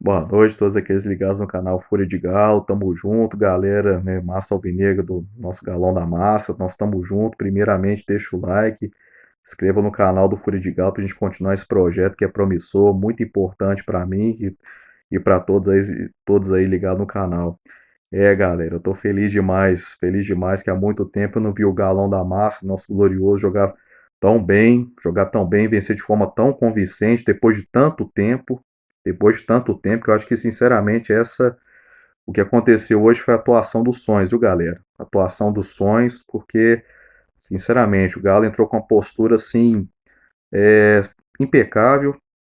Boa noite, todos aqueles ligados no canal Fúria de Galo, tamo junto, galera, né, massa alvinegra do nosso Galão da Massa, nós tamo junto, primeiramente deixa o like, inscreva no canal do Fúria de Galo pra gente continuar esse projeto que é promissor, muito importante pra mim e para todos aí ligados no canal. Galera, eu tô feliz demais que há muito tempo eu não vi o Galão da Massa, nosso glorioso, jogar tão bem, vencer de forma tão convincente depois de tanto tempo, que eu acho que, sinceramente, o que aconteceu hoje foi a atuação dos sonhos, viu, galera? Atuação dos sonhos, porque, sinceramente, o Galo entrou com uma postura, assim, é, impecável,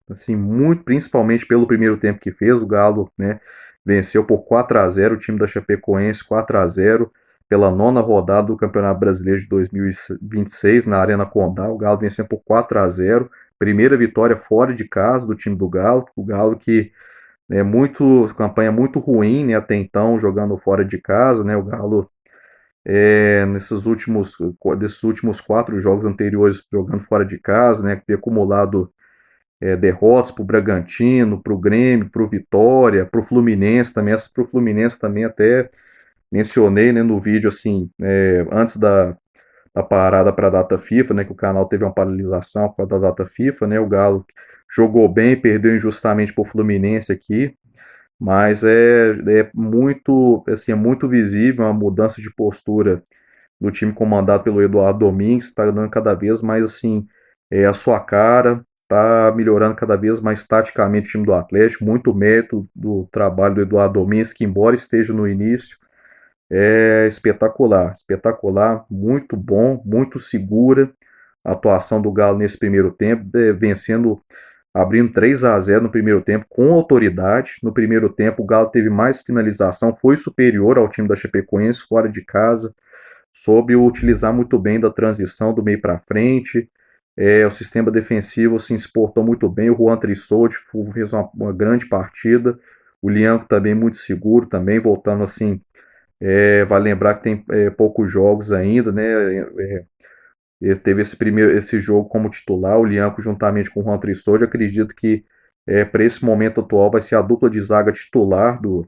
assim, muito, principalmente pelo primeiro tempo que fez, o Galo, né, venceu por 4-0 o time da Chapecoense, 4-0 pela nona rodada do Campeonato Brasileiro de 2026 na Arena Condá, o Galo venceu por 4-0, primeira vitória fora de casa do time do Galo, o Galo que campanha muito ruim, né, até então, jogando fora de casa, né, o Galo desses últimos 4 jogos anteriores jogando fora de casa, né, que tem acumulado derrotas para o Bragantino, para o Grêmio, para o Vitória, para o Fluminense também. Essa para o Fluminense também até mencionei, né, no vídeo, assim, antes da parada para a data FIFA, né, que o canal teve uma paralisação por causa da data FIFA, né, o Galo jogou bem, perdeu injustamente para o Fluminense aqui, mas é muito, assim, é muito visível uma mudança de postura do time comandado pelo Eduardo Domingues, está dando cada vez mais assim a sua cara, está melhorando cada vez mais taticamente o time do Atlético, muito mérito do trabalho do Eduardo Domingues, que embora esteja no início, é espetacular, espetacular, muito bom, muito segura a atuação do Galo nesse primeiro tempo, vencendo, abrindo 3-0 no primeiro tempo com autoridade. No primeiro tempo o Galo teve mais finalização, foi superior ao time da Chapecoense fora de casa, soube utilizar muito bem da transição do meio para frente. O sistema defensivo se exportou muito bem. O Juan Trissoldi fez uma grande partida. O Lianco também muito seguro, também voltando assim. Vale lembrar que tem poucos jogos ainda, né? Ele teve esse jogo como titular. O Lianco juntamente com o Juan Trissoldi. Acredito que para esse momento atual vai ser a dupla de zaga titular do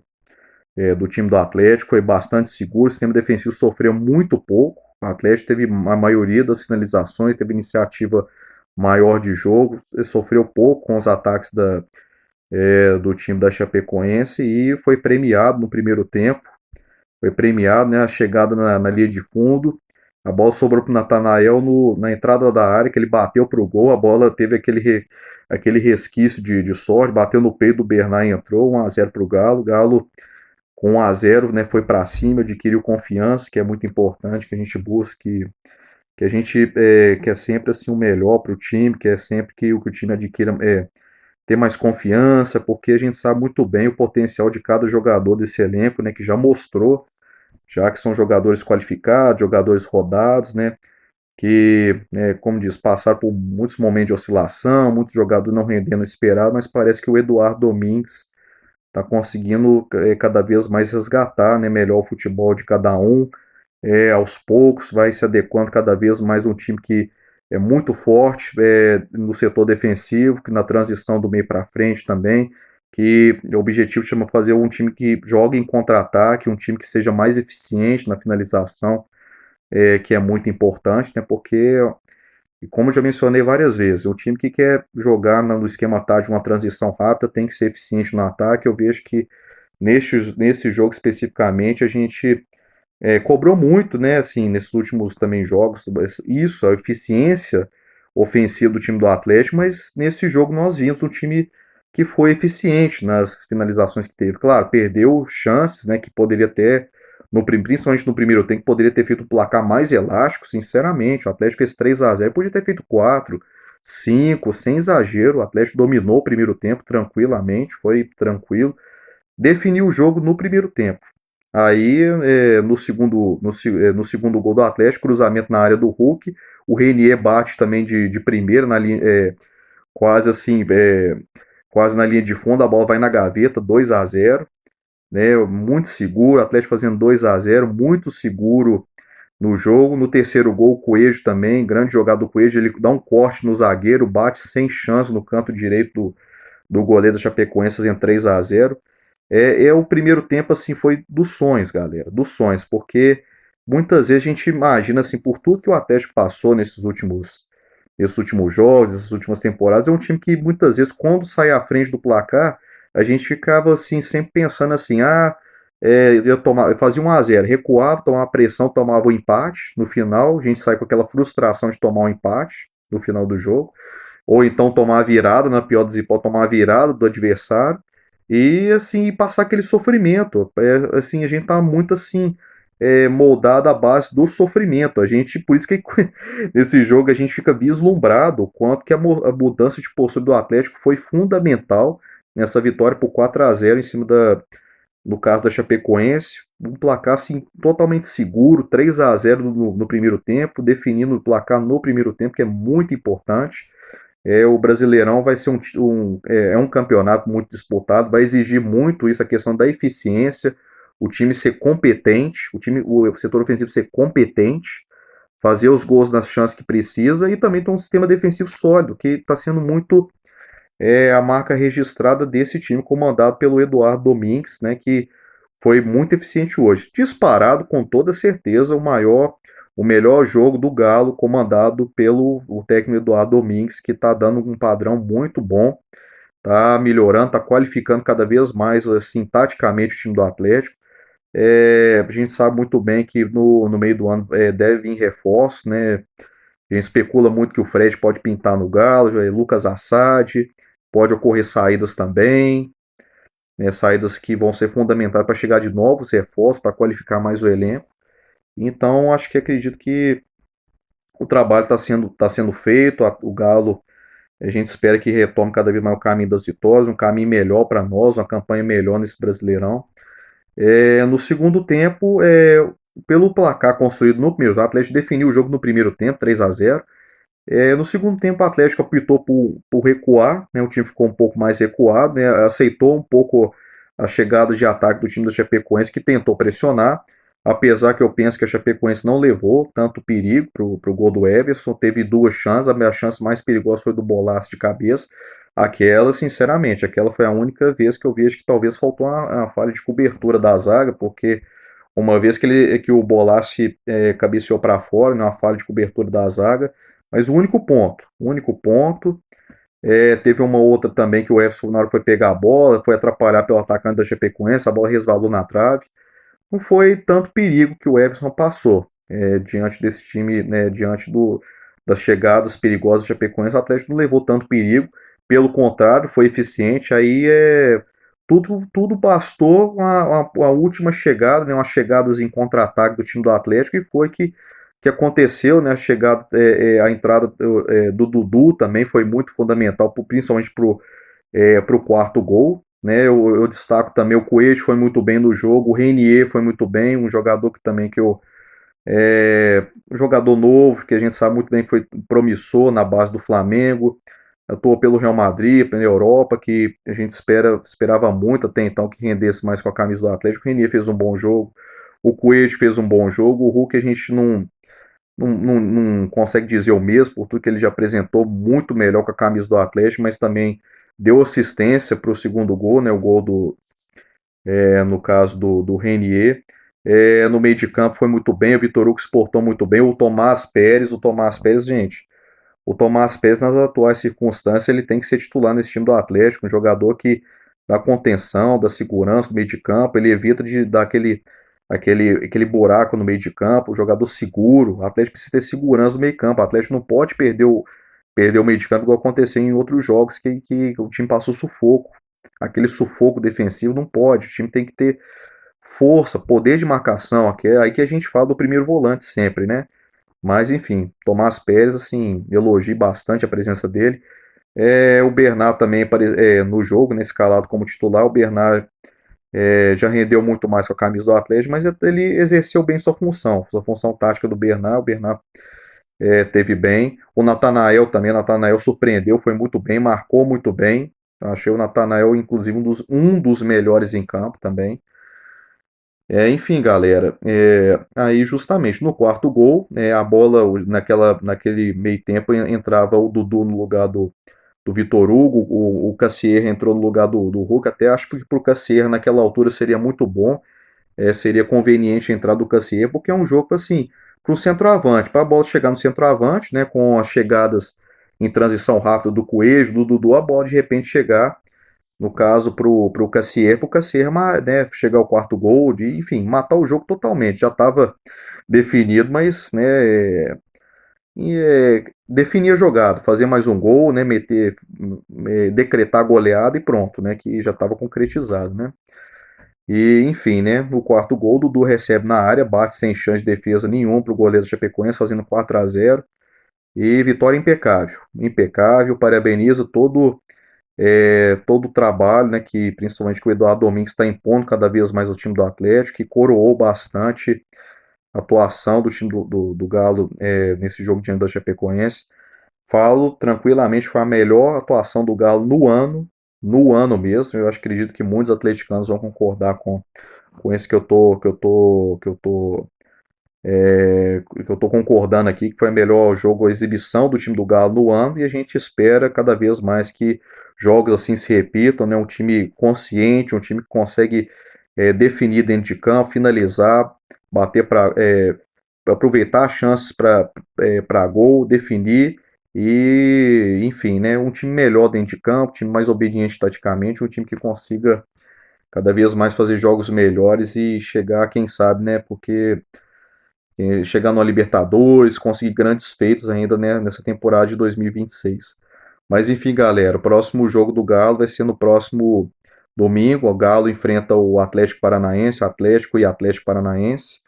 time do Atlético, foi bastante seguro, o sistema defensivo sofreu muito pouco, o Atlético teve a maioria das finalizações, teve iniciativa maior de jogo, sofreu pouco com os ataques do time da Chapecoense e foi premiado no primeiro tempo, foi premiado, né, a chegada na linha de fundo, a bola sobrou para o Natanael na entrada da área, que ele bateu para o gol, a bola teve aquele resquício de sorte, bateu no peito do Bernard e entrou, 1-0 para o Galo com 1-0, né, foi para cima, adquiriu confiança, que é muito importante, que a gente busque, que a gente quer sempre assim o melhor para o time, quer sempre que o time adquira ter mais confiança, porque a gente sabe muito bem o potencial de cada jogador desse elenco, né, que já mostrou, já que são jogadores qualificados, jogadores rodados, né, que, como diz, passaram por muitos momentos de oscilação, muitos jogadores não rendendo o esperado, mas parece que o Eduardo Domingues está conseguindo cada vez mais resgatar, né, melhor o futebol de cada um, aos poucos vai se adequando cada vez mais um time que é muito forte no setor defensivo, que na transição do meio para frente também, que o objetivo chama fazer um time que jogue em contra-ataque, um time que seja mais eficiente na finalização, que é muito importante, né, porque e como eu já mencionei várias vezes, o time que quer jogar no esquema tático uma transição rápida tem que ser eficiente no ataque. Eu vejo que nesse jogo especificamente a gente cobrou muito, né, assim, nesses últimos também jogos, isso, a eficiência ofensiva do time do Atlético, mas nesse jogo nós vimos um time que foi eficiente nas finalizações que teve. Claro, perdeu chances, né, que poderia ter, principalmente no primeiro tempo, poderia ter feito o placar mais elástico, sinceramente. O Atlético fez 3-0, podia ter feito 4, 5, sem exagero. O Atlético dominou o primeiro tempo tranquilamente, foi tranquilo, definiu o jogo no primeiro tempo. Aí, no segundo gol do Atlético, cruzamento na área do Hulk, o Renier bate também de primeira, na linha, quase assim, quase na linha de fundo, a bola vai na gaveta, 2-0, né, muito seguro, o Atlético fazendo 2-0, muito seguro no jogo. No terceiro gol, o Coelho também, grande jogada do Coelho, ele dá um corte no zagueiro, bate sem chance no canto direito do goleiro da Chapecoense fazendo 3-0. O primeiro tempo assim foi dos sonhos, galera, dos sonhos, porque muitas vezes a gente imagina assim, por tudo que o Atlético passou nesses últimos jogos, nessas últimas temporadas, é um time que muitas vezes quando sai à frente do placar, a gente ficava assim sempre pensando assim, eu fazia 1-0, recuava, tomava pressão, tomava o empate no final, a gente sai com aquela frustração de tomar um empate no final do jogo, ou então tomar a virada, na pior das hipóteses, tomar a virada do adversário e assim passar aquele sofrimento. Assim, a gente tá muito assim moldado à base do sofrimento. A gente, por isso que nesse jogo a gente fica vislumbrado o quanto que a mudança de postura do Atlético foi fundamental nessa vitória por 4-0 em cima no caso da Chapecoense, um placar assim, totalmente seguro, 3-0 no primeiro tempo, definindo o placar no primeiro tempo, que é muito importante. O Brasileirão vai ser um campeonato muito disputado, vai exigir muito isso, a questão da eficiência, o time ser competente, o setor ofensivo ser competente, fazer os gols nas chances que precisa e também ter um sistema defensivo sólido, que está sendo muito a marca registrada desse time, comandado pelo Eduardo Domingues, né, que foi muito eficiente hoje. Disparado, com toda certeza, o melhor jogo do Galo, comandado pelo o técnico Eduardo Domingues, que está dando um padrão muito bom, está melhorando, está qualificando cada vez mais, assim, taticamente o time do Atlético. A gente sabe muito bem que no meio do ano deve vir reforços, né? A gente especula muito que o Fred pode pintar no Galo, Lucas Assad, pode ocorrer saídas também, né, saídas que vão ser fundamentais para chegar de novos reforços, para qualificar mais o elenco. Então, acredito que o trabalho tá sendo feito, o Galo, a gente espera que retome cada vez mais o caminho das vitórias, um caminho melhor para nós, uma campanha melhor nesse Brasileirão. No segundo tempo, pelo placar construído no primeiro, o Atlético definiu o jogo no primeiro tempo, 3-0. No segundo tempo, o Atlético optou por recuar, né, o time ficou um pouco mais recuado, né, aceitou um pouco as chegadas de ataque do time da Chapecoense, que tentou pressionar, apesar que eu penso que a Chapecoense não levou tanto perigo para o gol do Everson, teve duas chances, a chance mais perigosa foi do Bolaço de cabeça, aquela, sinceramente, aquela foi a única vez que eu vejo que talvez faltou uma falha de cobertura da zaga, porque uma vez que o Bolaço cabeceou para fora, né, uma falha de cobertura da zaga, mas o único ponto, teve uma outra também que o Everson, na hora que foi pegar a bola, foi atrapalhar pelo atacante da Chapecoense, a bola resvalou na trave. Não foi tanto perigo que o Everson passou diante desse time, né, diante das chegadas perigosas da Chapecoense, o Atlético não levou tanto perigo, pelo contrário, foi eficiente. Aí tudo bastou a última chegada, né, umas chegadas em contra-ataque do time do Atlético, e foi que aconteceu, né, a entrada do Dudu também foi muito fundamental, principalmente para o quarto gol. Né, eu destaco também o Coelho foi muito bem no jogo, o Renier foi muito bem, um jogador que também um jogador novo, que a gente sabe muito bem que foi promissor na base do Flamengo, atuou pelo Real Madrid, pela Europa, que a gente esperava muito até então que rendesse mais com a camisa do Atlético. O Renier fez um bom jogo, o Coelho fez um bom jogo, o Hulk a gente não consegue dizer o mesmo, por tudo que ele já apresentou muito melhor com a camisa do Atlético, mas também deu assistência para o segundo gol, né, o gol no caso do Renier. No meio de campo foi muito bem, o Vitor Hugo se portou muito bem, o Tomás Pérez, gente, o Tomás Pérez nas atuais circunstâncias, ele tem que ser titular nesse time do Atlético, um jogador que dá contenção, dá segurança no meio de campo, ele evita de dar aquele buraco no meio de campo, um jogador seguro. O Atlético precisa ter segurança no meio de campo, o Atlético não pode perder o meio de campo igual aconteceu em outros jogos que o time passou sufoco. Aquele sufoco defensivo não pode, o time tem que ter força, poder de marcação, aí que a gente fala do primeiro volante sempre, né? Mas enfim, Tomás Pérez, assim, elogio bastante a presença dele. O Bernard também no jogo, né, escalado como titular, o Bernard já rendeu muito mais com a camisa do Atlético, mas ele exerceu bem sua função tática do Bernard, o Bernard teve bem. O Natanael também, o Natanael surpreendeu, foi muito bem, marcou muito bem. Eu achei o Natanael, inclusive, um dos melhores em campo também. Enfim, galera, aí justamente no quarto gol, a bola naquele meio tempo entrava o Dudu no lugar do Vitor Hugo, o Cassier entrou no lugar do Hulk, até acho que para o Cassier naquela altura seria muito bom, seria conveniente a entrada do Cassier, porque é um jogo assim, para o centroavante, para a bola chegar no centroavante, né, com as chegadas em transição rápida do Coelho, do Dudu, a bola de repente chegar, no caso, para o Cassier, né, chegar ao quarto gol, enfim, matar o jogo totalmente. Já estava definido, mas né, definir a jogada, fazer mais um gol, né, decretar a goleada e pronto, né, que já estava concretizado, né. E, enfim, né, no quarto gol, o Dudu recebe na área, bate sem chance de defesa nenhum para o goleiro Chapecoense, fazendo 4-0. E vitória impecável, impecável, parabeniza todo o trabalho, né, que principalmente que o Eduardo Domingues está impondo cada vez mais ao time do Atlético, que coroou bastante a atuação do time do Galo nesse jogo diante da Chapecoense. Falo tranquilamente, foi a melhor atuação do Galo no ano mesmo. Eu acredito que muitos atleticanos vão concordar com esse que eu tô concordando aqui, que foi melhor jogo, a exibição do time do Galo no ano, e a gente espera cada vez mais que jogos assim se repitam, né? Um time consciente, um time que consegue definir dentro de campo, finalizar, bater para aproveitar as chances para gol, definir e, enfim, né? Um time melhor dentro de campo, um time mais obediente taticamente, um time que consiga cada vez mais fazer jogos melhores e chegar, quem sabe, né? Porque chegar no Libertadores, conseguir grandes feitos ainda, né, nessa temporada de 2026. Mas enfim, galera, o próximo jogo do Galo vai ser no próximo domingo. O Galo enfrenta o Atlético Paranaense, Atlético e Atlético Paranaense.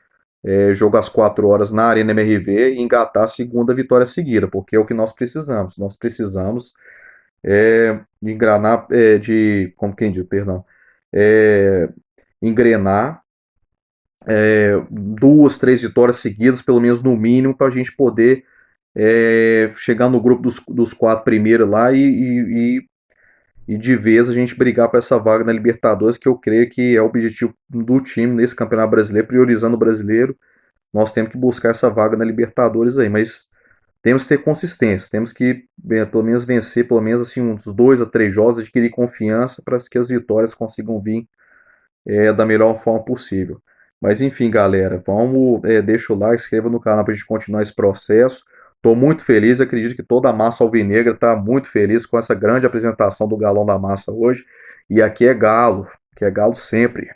Jogo às 4 horas na Arena MRV e engatar a segunda vitória seguida, porque é o que nós precisamos. Nós precisamos engranar, como quem diz, perdão, é, engrenar 2, 3 vitórias seguidas, pelo menos no mínimo, para a gente poder chegar no grupo dos 4 primeiros lá e de vez a gente brigar para essa vaga na Libertadores, que eu creio que é o objetivo do time nesse Campeonato Brasileiro, priorizando o brasileiro. Nós temos que buscar essa vaga na Libertadores aí, mas temos que ter consistência, temos que pelo menos vencer pelo menos assim, uns 2 a 3 jogos, adquirir confiança para que as vitórias consigam vir da melhor forma possível. Mas enfim, galera, vamos, deixa o like, inscreva no canal para a gente continuar esse processo. Estou muito feliz, acredito que toda a massa alvinegra está muito feliz com essa grande apresentação do Galão da Massa hoje. E aqui é Galo, que é Galo sempre.